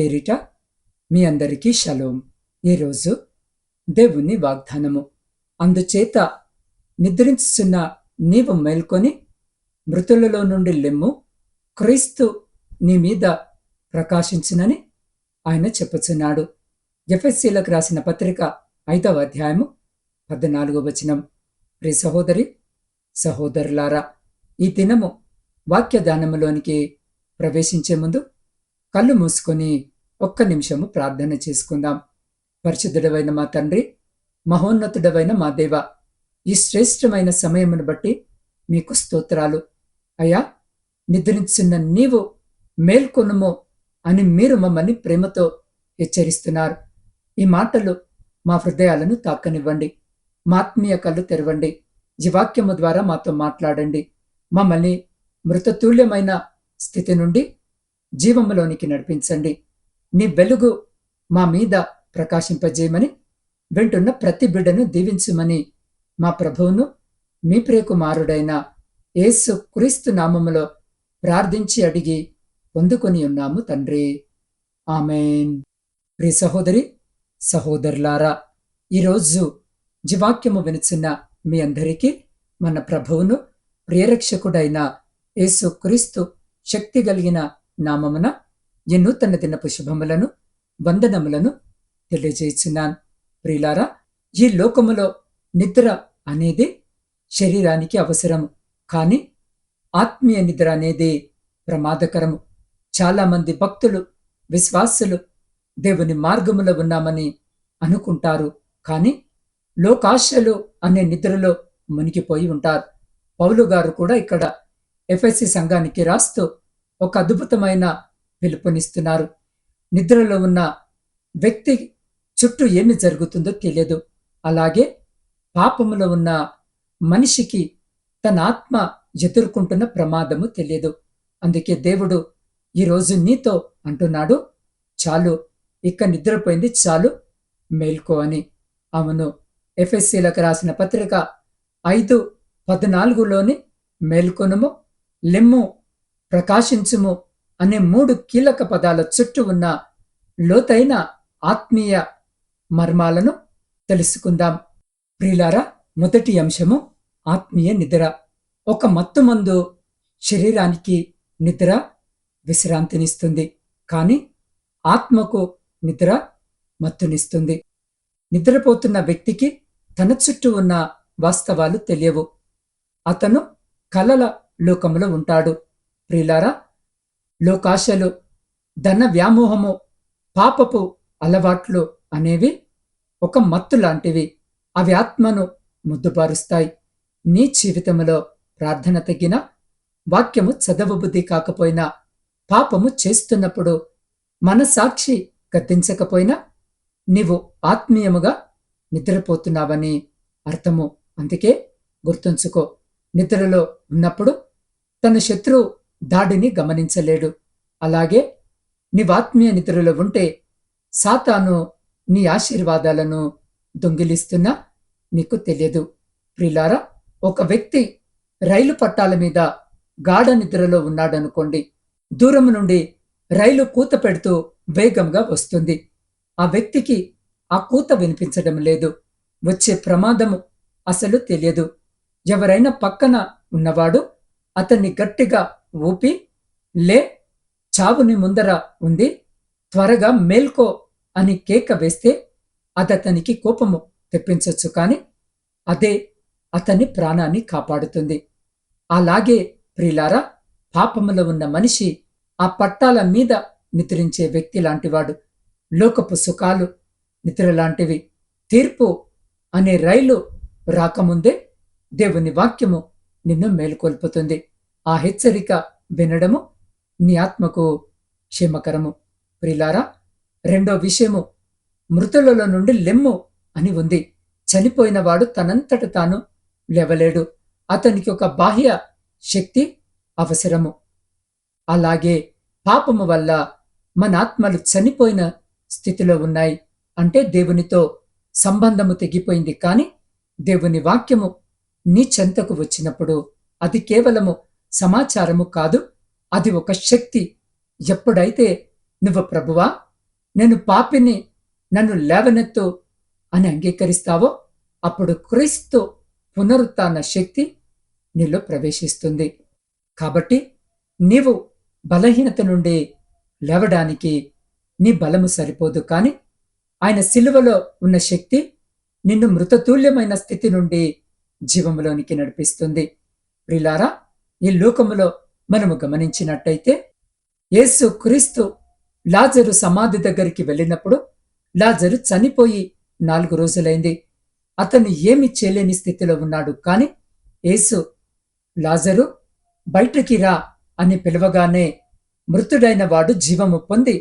పేరిట మీ అందరికీ షలోం. ఈరోజు దేవుని వాగ్దానము. అందుచేత నిద్రించుచున్న నీవు మేల్కొని మృతులలో నుండి లెమ్ము, క్రీస్తు నీ మీద ప్రకాశించునని ఆయన చెప్పుచున్నాడు. ఎఫెసీలకు రాసిన పత్రిక 5వ అధ్యాయము 14వ వచనం. ప్రియ సహోదరి సహోదరులారా, ఈ దినము వాక్యదానములోనికి ప్రవేశించే ముందు కళ్ళు మూసుకొని ఒక్క నిమిషము ప్రార్థన చేసుకుందాం. పరిశుద్ధుడవైన మా తండ్రి, మహోన్నతుడవైన మా దేవ, ఈ శ్రేష్టమైన సమయమును బట్టి మీకు స్తోత్రాలు. అయ్యా, నిద్రించున్న నీవు మేల్కొనుము అని మీరు మమ్మల్ని ప్రేమతో హెచ్చరిస్తున్నారు. ఈ మాటలు మా హృదయాలను తాకనివ్వండి. మా ఆత్మీయ కళ్ళు తెరవండి. ఈ వాక్యము ద్వారా మాతో మాట్లాడండి. మమ్మల్ని మృతతుల్యమైన స్థితి నుండి జీవములోనికి నడిపించండి. నీ వెలుగు మా మీద ప్రకాశింపజేయమని, వింటున్న ప్రతి బిడ్డను దీవించుమని మా ప్రభువును మీ ప్రియకుమారుడైన యేసు క్రీస్తు నామములో ప్రార్థించి అడిగి పొందుకొని ఉన్నాము తండ్రి, ఆమేన్. ప్రియ సహోదరి సహోదరులారా, ఈరోజు జీవాక్యము వినుచున్న మీ అందరికీ మన ప్రభువును ప్రియరక్షకుడైన యేసు క్రీస్తు శక్తి కలిగిన నామమున ఈ నూతన దినపు శుభములను వందనములను తెలియజేస్తున్నాను. ప్రియులారా, ఈ లోకములో నిద్ర అనేది శరీరానికి అవసరము, కానీ ఆత్మీయ నిద్ర అనేది ప్రమాదకరము. చాలా మంది భక్తులు, విశ్వాసులు దేవుని మార్గములో ఉన్నామని అనుకుంటారు, కానీ లోకాశలు అనే నిద్రలో మునిగిపోయి ఉంటారు. పౌలు గారు కూడా ఇక్కడ ఎఫెసీ సంఘానికి రాస్తూ ఒక అద్భుతమైన పిలుపునిస్తున్నారు. నిద్రలో ఉన్న వ్యక్తి చుట్టూ ఏమి జరుగుతుందో తెలియదు. అలాగే పాపములో ఉన్న మనిషికి తన ఆత్మ ఎదుర్కొంటున్న ప్రమాదము తెలియదు. అందుకే దేవుడు ఈరోజు నీతో అంటున్నాడు, చాలు, ఇక నిద్రపోయింది చాలు, మేల్కో అని. అవును, ఎఫెసీలకు రాసిన పత్రిక 5:14లోని మేల్కొనుము, లెమ్ము, ప్రకాశించుము అనే 3 కీలక పదాల చుట్టూ ఉన్న లోతైన ఆత్మీయ మర్మాలను తెలుసుకుందాం. ప్రియులారా, మొదటి అంశము ఆత్మీయ నిద్ర. ఒక మత్తుమందు శరీరానికి నిద్ర విశ్రాంతినిస్తుంది, కానీ ఆత్మకు నిద్ర మత్తునిస్తుంది. నిద్రపోతున్న వ్యక్తికి తన చుట్టూ ఉన్న వాస్తవాలు తెలియవు. అతను కలల లోకములో ఉంటాడు. ప్రియులారా, లోకాశలు, ధన వ్యామోహము, పాపపు అలవాట్లు అనేవి ఒక మత్తు లాంటివి. అవి ఆత్మను ముద్దుబారుస్తాయి. నీ జీవితంలో ప్రార్థన తగ్గిన, వాక్యము చదవబుద్ధి కాకపోయినా, పాపము చేస్తున్నప్పుడు మనసాక్షి గద్దించకపోయినా నీవు ఆత్మీయముగా నిద్రపోతున్నావని అర్థము. అందుకే గుర్తుంచుకో, నిద్రలో ఉన్నప్పుడు తన శత్రువు దాడిని గమనించలేడు. అలాగే నీవాత్మీయ నిద్రలో ఉంటే సాతాను నీ ఆశీర్వాదాలను దొంగిలిస్తున్నా నీకు తెలియదు. ప్రియులారా, ఒక వ్యక్తి రైలు పట్టాల మీద గాఢ నిద్రలో ఉన్నాడనుకోండి. దూరం నుండి రైలు కూత పెడుతూ వేగంగా వస్తుంది. ఆ వ్యక్తికి ఆ కూత వినిపించడం లేదు. వచ్చే ప్రమాదము అసలు తెలియదు. ఎవరైనా పక్కన ఉన్నవాడు అతన్ని గట్టిగా ఊపి, లే, చావుని ముందర ఉంది, త్వరగా మేల్కో అని కేక వేస్తే అతనికి కోపము తెప్పించొచ్చు, కానీ అదే అతని ప్రాణాన్ని కాపాడుతుంది. అలాగే ప్రియులారా, పాపములో ఉన్న మనిషి ఆ పట్టాల మీద నిద్రించే వ్యక్తి లాంటివాడు. లోకపు సుఖాలు నిద్ర లాంటివి. తీర్పు అనే రైలు రాకముందే దేవుని వాక్యము నిన్ను మేలుకొల్పుతుంది. ఆ హెచ్చరిక వినడము నీ ఆత్మకు క్షేమకరము. ప్రియులారా, రెండో విషయము మృతులలో నుండి లెమ్ము అని ఉంది. చనిపోయినవాడు తనంతట తాను లేవలేడు. అతనికి ఒక బాహ్య శక్తి అవసరము. అలాగే పాపము వల్ల మన ఆత్మలు చనిపోయిన స్థితిలో ఉన్నాయి. అంటే దేవునితో సంబంధము తెగిపోయింది. కానీ దేవుని వాక్యము నీ చెంతకు వచ్చినప్పుడు అది కేవలము సమాచారము కాదు, అది ఒక శక్తి. ఎప్పుడైతే నువ్వు ప్రభువా నేను పాపిని, నన్ను లేవనెత్తు అని అంగీకరిస్తావో అప్పుడు క్రీస్తు పునరుత్థాన శక్తి నీలో ప్రవేశిస్తుంది. కాబట్టి నీవు బలహీనత నుండి లేవడానికి నీ బలము సరిపోదు, కాని ఆయన శిలువలో ఉన్న శక్తి నిన్ను మృతతుల్యమైన స్థితి నుండి జీవములోనికి నడిపిస్తుంది. ప్రియులారా, ఈ లోకములో మనము గమనించినట్టయితే యేసు క్రీస్తు లాజరు సమాధి దగ్గరికి వెళ్ళినప్పుడు లాజరు చనిపోయి 4 రోజులైంది. అతను ఏమి చేయలేని స్థితిలో ఉన్నాడు. కాని యేసు లాజరు బయటికి రా అని పిలవగానే మృతుడైన వాడు జీవము పొంది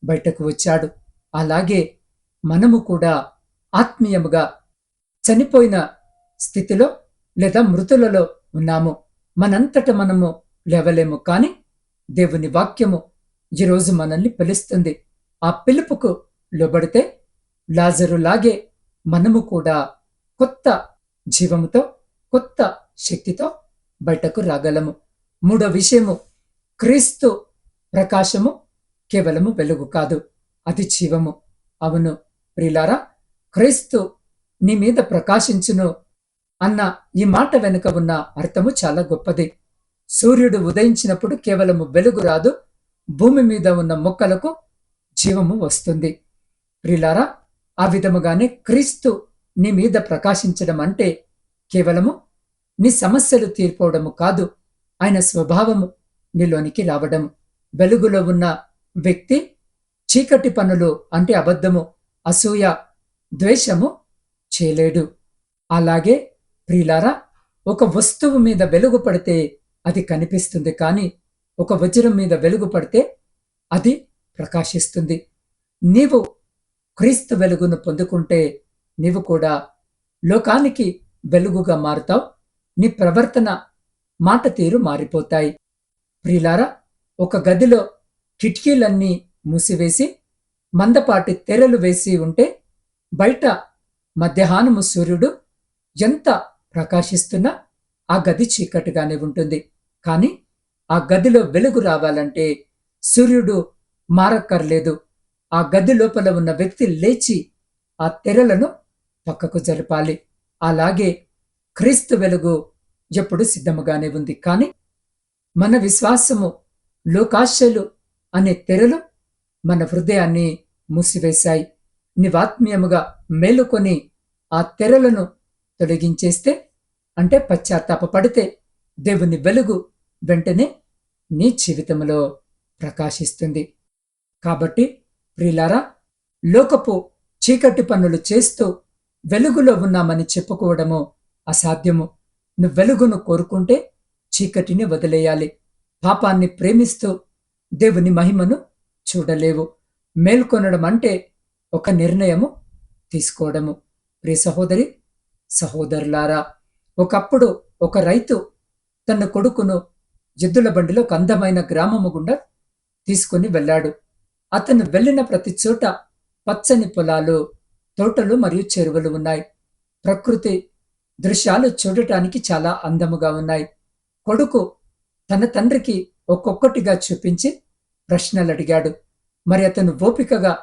బయటకు వచ్చాడు. అలాగే మనము కూడా ఆత్మీయముగా చనిపోయిన స్థితిలో లేదా మృతులలో ఉన్నాము. మనంతట మనము లేవలేము, కాని దేవుని వాక్యము ఈరోజు మనల్ని పిలుస్తుంది. ఆ పిలుపుకు లోబడితే లాజరులాగే మనము కూడా కొత్త జీవముతో, కొత్త శక్తితో బయటకు రాగలము. మూడో విషయము, క్రీస్తు ప్రకాశము కేవలము వెలుగు కాదు, అది జీవము. అవును ప్రియులారా, క్రీస్తు నీ మీద ప్రకాశించును అన్న ఈ మాట వెనుక ఉన్న అర్థము చాలా గొప్పది. సూర్యుడు ఉదయించినప్పుడు కేవలము వెలుగు రాదు, భూమి మీద ఉన్న మొక్కలకు జీవము వస్తుంది. ప్రియులారా, ఆ విధముగానే క్రీస్తు నీ మీద ప్రకాశించడం అంటే కేవలము నీ సమస్యలు తీర్పోవడము కాదు, ఆయన స్వభావము నీలోనికి రావడము. వెలుగులో ఉన్న వ్యక్తి చీకటి పనులు అంటే అబద్ధము, అసూయ, ద్వేషము చేయలేడు. అలాగే ప్రియులారా, ఒక వస్తువు మీద వెలుగు పడితే అది కనిపిస్తుంది, కానీ ఒక వజ్రం మీద వెలుగు పడితే అది ప్రకాశిస్తుంది. నీవు క్రీస్తు వెలుగును పొందుకుంటే నీవు కూడా లోకానికి వెలుగుగా మారుతావు. నీ ప్రవర్తన, మాట తీరు మారిపోతాయి. ప్రియులారా, ఒక గదిలో కిటికీలన్నీ మూసివేసి మందపాటి తెరలు వేసి ఉంటే బయట మధ్యాహ్నము సూర్యుడు ఎంత ప్రకాశిస్తున్నా ఆ గది చీకటిగానే ఉంటుంది. కానీ ఆ గదిలో వెలుగు రావాలంటే సూర్యుడు మారక్కర్లేదు. ఆ గది లోపల ఉన్న వ్యక్తి లేచి ఆ తెరలను పక్కకు జరపాలి. అలాగే క్రీస్తు వెలుగు ఎప్పుడు సిద్ధముగానే ఉంది. కానీ మన విశ్వాసము, లోకాశలు అనే తెరలు మన హృదయాన్ని మూసివేశాయి. నీవాత్మీయముగా మేలుకొని ఆ తెరలను తొలగించేస్తే, అంటే పశ్చాత్తాపపడితే దేవుని వెలుగు వెంటనే నీ జీవితంలో ప్రకాశిస్తుంది. కాబట్టి ప్రియులారా, లోకపు చీకటి పనులు చేస్తూ వెలుగులో ఉన్నామని చెప్పుకోవడము అసాధ్యము. నువ్వు వెలుగును కోరుకుంటే చీకటిని వదిలేయాలి. పాపాన్ని ప్రేమిస్తూ దేవుని మహిమను చూడలేవు. మేల్కొనడం అంటే ఒక నిర్ణయము తీసుకోవడము. ప్రియ సహోదరి, సహోదరులారా, ఒకప్పుడు ఒక రైతు తన కొడుకును ఎద్దుల బండిలో ఒక అందమైన గ్రామము గుండా తీసుకుని వెళ్ళాడు. అతను వెళ్ళిన ప్రతి చోట పచ్చని పొలాలు, తోటలు మరియు చెరువులు ఉన్నాయి. ప్రకృతి దృశ్యాలు చూడటానికి చాలా అందముగా ఉన్నాయి. కొడుకు తన తండ్రికి ఒక్కొక్కటిగా చూపించి ప్రశ్నలు అడిగాడు. మరి అతను ఓపికగా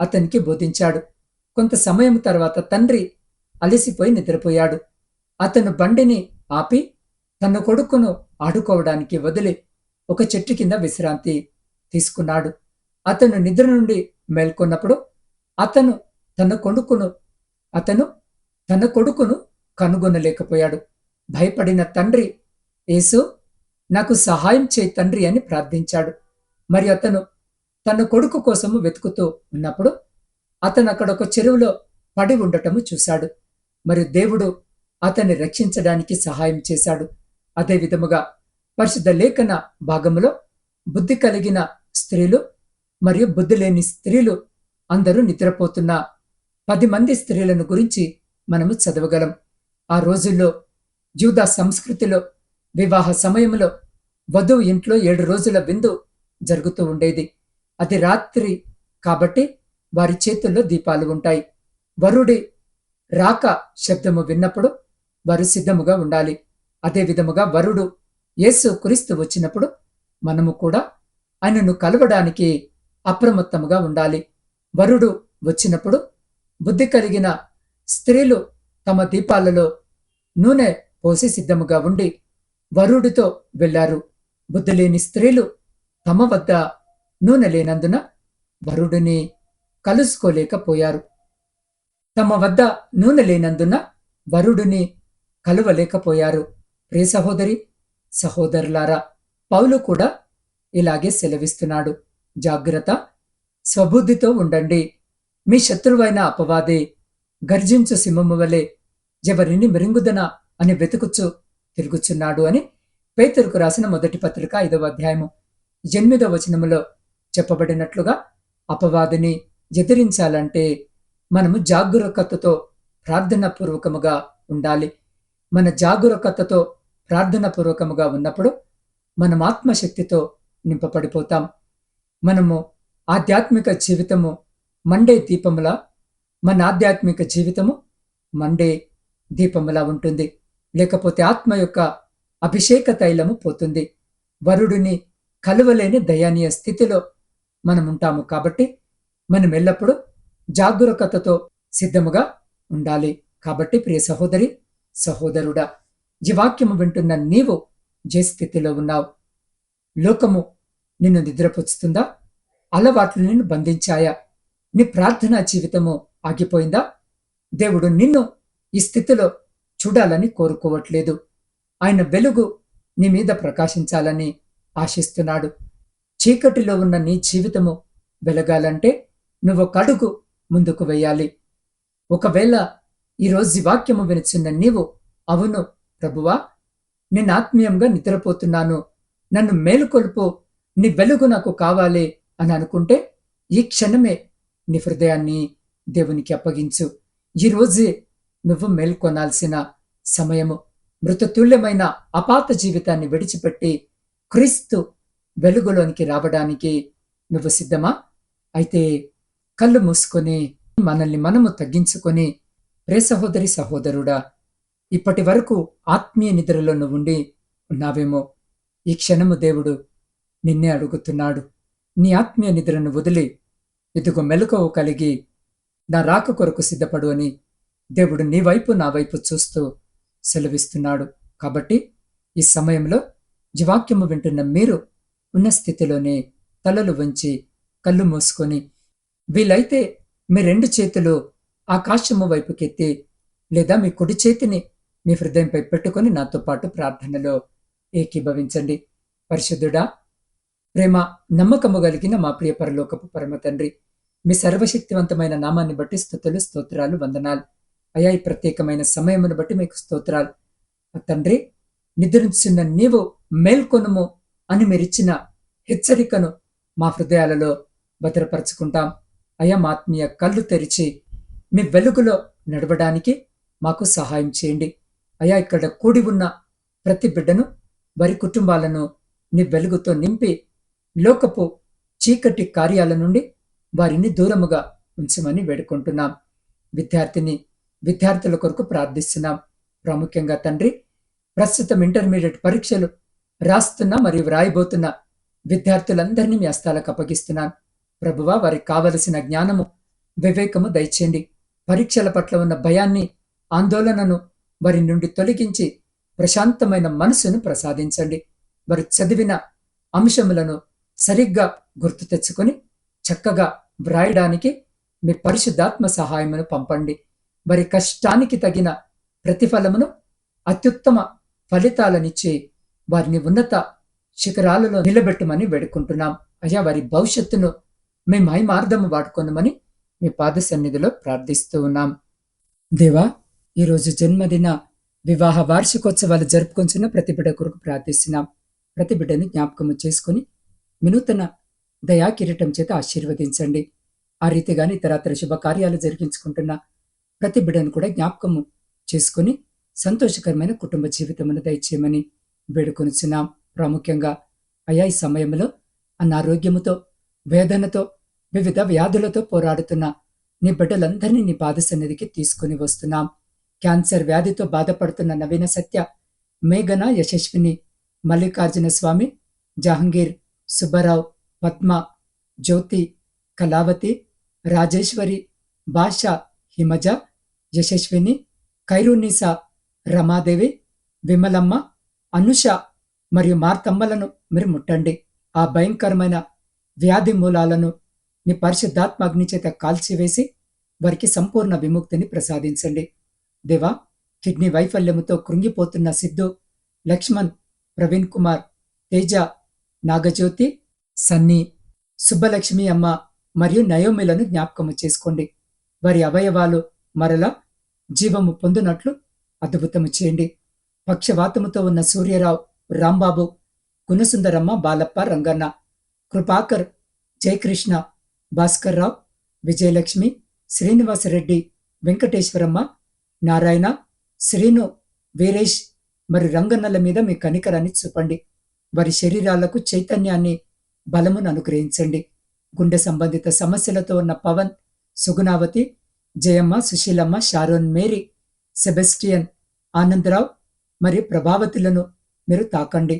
అతనికి బోధించాడు. కొంత సమయం తర్వాత తండ్రి అలసిపోయి నిద్రపోయాడు. అతను బండిని ఆపి తన కొడుకును ఆడుకోవడానికి వదిలి ఒక చెట్టు కింద విశ్రాంతి తీసుకున్నాడు. అతను నిద్ర నుండి మేల్కొన్నప్పుడు అతను తన కొడుకును కనుగొనలేకపోయాడు. భయపడిన తండ్రి, యేసు, నాకు సహాయం చేయి తండ్రి అని ప్రార్థించాడు. మరి అతను తన కొడుకు కోసము వెతుకుతూ ఉన్నప్పుడు అతను అక్కడ ఒక చెరువులో పడి ఉండటము చూశాడు. మరి దేవుడు అతన్ని రక్షించడానికి సహాయం చేశాడు. అదే విధముగా పరిశుద్ధ లేఖన భాగములో బుద్ధి కలిగిన స్త్రీలు మరియు బుద్ధి లేని స్త్రీలు అందరూ నిద్రపోతున్న 10 మంది స్త్రీలను గురించి మనము చదవగలం. ఆ రోజుల్లో యూదా సంస్కృతిలో వివాహ సమయంలో వధువు ఇంట్లో 7 రోజుల విందు జరుగుతూ ఉండేది. అది రాత్రి కాబట్టి వారి చేతుల్లో దీపాలు ఉంటాయి. వరుడి రాక శబ్దము విన్నప్పుడు వారు సిద్ధముగా ఉండాలి. అదే విధముగా వరుడు యేసు క్రీస్తు వచ్చినప్పుడు మనము కూడా ఆయనను కలవడానికి అప్రమత్తముగా ఉండాలి. వరుడు వచ్చినప్పుడు బుద్ధి కలిగిన స్త్రీలు తమ దీపాలలో నూనె పోసి సిద్ధముగా ఉండి వరుడితో వెళ్లారు. బుద్ధి లేని స్త్రీలు తమ వద్ద నూనె లేనందున వరుడిని కలుసుకోలేకపోయారు. తమ వద్ద నూనె లేనందున వరుడిని కలువలేకపోయారు. ప్రియ సహోదరి సహోదరులారా, పౌలు కూడా ఇలాగే సెలవిస్తున్నాడు. జాగ్రత్త, స్వబుద్ధితో ఉండండి. మీ శత్రువైన అపవాది గర్జించు సింహము వలె ఎవరిని మృంగుదన అని వెతుకుచు తిరుగుచున్నాడు అని పేతురుకు రాసిన మొదటి పత్రిక 5వ అధ్యాయము 8వ వచనములో చెప్పబడినట్లుగా అపవాదిని ఎదిరించాలంటే మనము జాగరూకతతో ప్రార్థనాపూర్వకముగా ఉండాలి. మన జాగరూకతతో ప్రార్థనాపూర్వకముగా ఉన్నప్పుడు మనం ఆత్మశక్తితో నింపబడిపోతాం. మనము ఆధ్యాత్మిక జీవితము మండే దీపములా, మన ఆధ్యాత్మిక జీవితము మండే దీపములా ఉంటుంది. లేకపోతే ఆత్మ యొక్క అభిషేక తైలము పోతుంది. వరుడిని కలువలేని దయానీయ స్థితిలో మనం ఉంటాము. కాబట్టి మనం ఎల్లప్పుడూ జాగరూకతతో సిద్ధముగా ఉండాలి. కాబట్టి ప్రియ సహోదరి సహోదరుడా, ఈ వాక్యము వింటున్న నీవు ఏ స్థితిలో ఉన్నావు? లోకము నిన్ను నిద్రపుచ్చుతుందా? అలవాట్లు నిన్ను బంధించాయా? నీ ప్రార్థనా జీవితము ఆగిపోయిందా? దేవుడు నిన్ను ఈ స్థితిలో చూడాలని కోరుకోవట్లేదు. ఆయన వెలుగు నీ మీద ప్రకాశించాలని ఆశిస్తున్నాడు. చీకటిలో ఉన్న నీ జీవితము వెలగాలంటే నువ్వు ఒక అడుగు ముందుకు వెయ్యాలి. ఒకవేళ ఈరోజు ఈ వాక్యము వినిచున్న నీవు, అవును ప్రభువా, నేను ఆత్మీయంగా నిద్రపోతున్నాను, నన్ను మేలుకొల్పు, నీ వెలుగు నాకు కావాలి అని అనుకుంటే ఈ క్షణమే నీ హృదయాన్ని దేవునికి అప్పగించు. ఈరోజే నువ్వు మేల్కొనాల్సిన సమయము. మృతతుల్యమైన అపాత జీవితాన్ని విడిచిపెట్టి క్రీస్తు వెలుగులోనికి రావడానికి నువ్వు సిద్ధమా? అయితే కళ్ళు మూసుకొని మనల్ని మనము తగ్గించుకొని, ప్రియ సహోదరి సహోదరుడా, ఇప్పటి వరకు ఆత్మీయ నిద్రలో నువ్వు ఉండి ఉన్నావేమో. ఈ క్షణము దేవుడు నిన్నే అడుగుతున్నాడు. నీ ఆత్మీయ నిద్రను వదిలి ఇదిగో మెలకువ కలిగి నా రాక కొరకు సిద్ధపడు అని దేవుడు నీ వైపు నా వైపు చూస్తూ సెలవిస్తున్నాడు. కాబట్టి ఈ సమయంలో ఈ వాక్యము వింటున్న మీరు ఉన్న స్థితిలోనే తలలు వంచి కళ్ళు మూసుకొని, వీలైతే మీ 2 చేతులు ఆకాశము వైపుకెత్తి లేదా మీ కుడి చేతిని మీ హృదయంపై పెట్టుకొని నాతో పాటు ప్రార్థనలో ఏకీభవించండి. పరిశుద్ధుడా, ప్రేమ నమ్మకము కలిగిన మా ప్రియ పరలోకపు పరమ తండ్రి, మీ సర్వశక్తివంతమైన నామాన్ని బట్టి స్తుతులు, స్తోత్రాలు, వందనాలు అయా. ఈ ప్రత్యేకమైన సమయమును బట్టి మీకు స్తోత్రాలు తండ్రి. నిద్రించిన నీవు మేల్కొనుము అని మీరిచ్చిన హెచ్చరికను మా హృదయాలలో భద్రపరచుకుంటాం అయా. మా ఆత్మీయ కళ్ళు తెరిచి మీ వెలుగులో నడవడానికి మాకు సహాయం చేయండి అయా. ఇక్కడ కూడి ఉన్న ప్రతి బిడ్డను, వారి కుటుంబాలను నీ వెలుగుతో నింపి లోకపు చీకటి కార్యాల నుండి వారిని దూరముగా ఉంచమని వేడుకుంటున్నాం. విద్యార్థుల కొరకు ప్రార్థిస్తున్నాం. ప్రాముఖ్యంగా తండ్రి, ప్రస్తుతం ఇంటర్మీడియట్ పరీక్షలు రాస్తున్న మరియు వ్రాయబోతున్న విద్యార్థులందరినీ మీ హస్తాలకు అప్పగిస్తున్నాను. ప్రభువా, వారికి కావలసిన జ్ఞానము, వివేకము దయచేయండి. పరీక్షల పట్ల ఉన్న భయాన్ని, ఆందోళనను వారి నుండి తొలగించి ప్రశాంతమైన మనసును ప్రసాదించండి. వారు చదివిన అంశములను సరిగ్గా గుర్తు తెచ్చుకొని చక్కగా వ్రాయడానికి మీ పరిశుద్ధాత్మ సహాయమును పంపండి. వారి కష్టానికి తగిన ప్రతిఫలమును, అత్యుత్తమ ఫలితాలనిచ్చి వారిని ఉన్నత శిఖరాలలో నిలబెట్టమని వేడుకుంటున్నాం అయ్యా. వారి భవిష్యత్తును మీ మహిమార్థము వాడుకోనమని మీ పాద సన్నిధిలో ప్రార్థిస్తూ ఉన్నాం. దేవా, ఈరోజు జన్మదిన, వివాహ వార్షికోత్సవాలు జరుపుకొంచున్న ప్రతి బిడ్డ కొరకు ప్రార్థిస్తున్నాం. ప్రతి బిడ్డని జ్ఞాపకము చేసుకుని వినూతన దయా కిరీటం చేత ఆశీర్వదించండి. ఆ రీతిగాని ఇతరత్ర శుభకార్యాలు జరిగించుకుంటున్న ప్రతి బిడ్డను కూడా జ్ఞాపకము చేసుకుని సంతోషకరమైన కుటుంబ జీవితమును దయచేయమని వేడుకొనిచున్నాం. ప్రాముఖ్యంగా అయా, ఈ సమయంలో అనారోగ్యముతో, వేదనతో, వివిధ వ్యాధులతో పోరాడుతున్న నీ బిడ్డలందరినీ నీ పాద సన్నిధికి తీసుకుని వస్తున్నాం. క్యాన్సర్ వ్యాధితో బాధపడుతున్న నవీన సత్య, మేఘన, యశస్విని, మల్లికార్జున స్వామి, జహంగీర్, సుబ్బారావు, పద్మ, జ్యోతి, కళావతి, రాజేశ్వరి, భాష, హిమజ, యశస్విని, ఖైరున్నీసా, రమాదేవి, విమలమ్మ, అనుష మరియు మార్తమ్మలను మీరు ముట్టండి. ఆ భయంకరమైన వ్యాధి మూలాలను నీ పరిశుద్ధాత్మాగ్ని చేత కాల్చివేసి వారికి సంపూర్ణ విముక్తిని ప్రసాదించండి. దేవా, కిడ్నీ వైఫల్యముతో కృంగిపోతున్న సిద్ధు, లక్ష్మణ్, ప్రవీణ్ కుమార్, తేజ, నాగజ్యోతి, సన్నీ, సుబ్బలక్ష్మి అమ్మ మరియు నయోమిలను జ్ఞాపకము చేసుకోండి. వారి అవయవాలు మరలా జీవము పొందునట్లు అద్భుతము చేయండి. పక్షవాతముతో ఉన్న సూర్యరావు, రాంబాబు, గుణసుందరమ్మ, బాలప్ప, రంగన్న, కృపాకర్, జయకృష్ణ, భాస్కర్రావు, విజయలక్ష్మి, శ్రీనివాసరెడ్డి, వెంకటేశ్వరమ్మ, నారాయణ, శ్రీను, వీరేష్ మరి రంగన్నల మీద మీ కనికరాన్ని చూపండి. వారి శరీరాలకు చైతన్యాన్ని, బలమును అనుగ్రహించండి. గుండె సంబంధిత సమస్యలతో ఉన్న Pavan, Sugunavathi, Jayamma, Sushilamma, Sharon, Mary, Sebastian, Anandarao మరియు ప్రభావతులను మీరు తాకండి.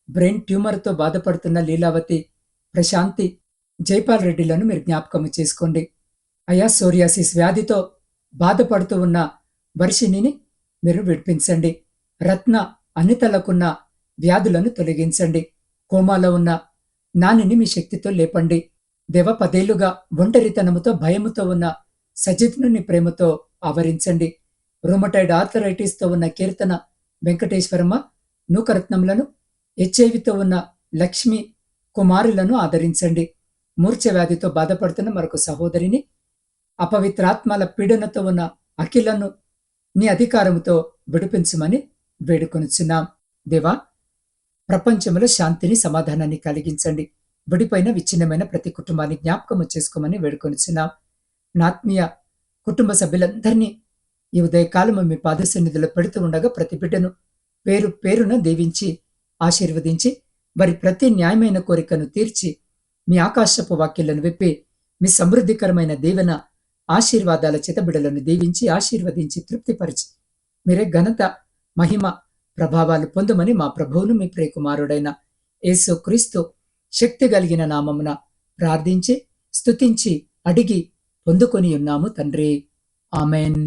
బ్రెయిన్ ట్యూమర్తో బాధపడుతున్న లీలావతి, ప్రశాంతి, జైపాల్ రెడ్డిలను మీరు జ్ఞాపకము చేసుకోండి. అయా, సోరియాసిస్ వ్యాధితో బాధపడుతూ ఉన్న వర్షిణిని మీరు విడిపించండి. రత్న, అనితలకున్న వ్యాధులను తొలగించండి. కోమాలో ఉన్న నానిని మీ శక్తితో లేపండి. దేవ, 10 ఏళ్లుగా ఒంటరితనముతో భయముతో ఉన్న సజిత్ను నీ ప్రేమతో ఆవరించండి. రొమటైడ్ ఆర్థరైటిస్తో ఉన్న కీర్తన, వెంకటేశ్వరమ్మ, నూకరత్నములను, హెచ్ఐవితో ఉన్న లక్ష్మి కుమారులను ఆదరించండి. మూర్ఛ వ్యాధితో బాధపడుతున్న మరొక సహోదరిని, అపవిత్రాత్మల పీడనతో ఉన్న అఖిలను నీ అధికారముతో విడిపించమని వేడుకొనుచున్నాం. దేవా, ప్రపంచంలో శాంతిని, సమాధానాన్ని కలిగించండి. విడిపోయిన విచ్ఛిన్నమైన ప్రతి కుటుంబాన్ని జ్ఞాపకము చేసుకోమని వేడుకొనుచున్నాం. నా ఆత్మీయ కుటుంబ సభ్యులందరినీ ఈ ఉదయకాలము మీ పాద సన్నిధిలో పెడుతూ ఉండగా ప్రతి బిడ్డను పేరు పేరున దీవించి ఆశీర్వదించి వారి ప్రతి న్యాయమైన కోరికను తీర్చి మీ ఆకాశపు వాక్యాలను విప్పి మీ సమృద్ధికరమైన దీవెన ఆశీర్వాదాల చేత బిడ్డలను దీవించి ఆశీర్వదించి తృప్తిపరిచి మీరే ఘనత, మహిమ, ప్రభావాలు పొందమని మా ప్రభువును మీ ప్రియకుమారుడైన యేసు క్రీస్తు శక్తి కలిగిన నామమున ప్రార్థించి స్తుతించి అడిగి పొందుకొని ఉన్నాము తండ్రి. ఆమెన్.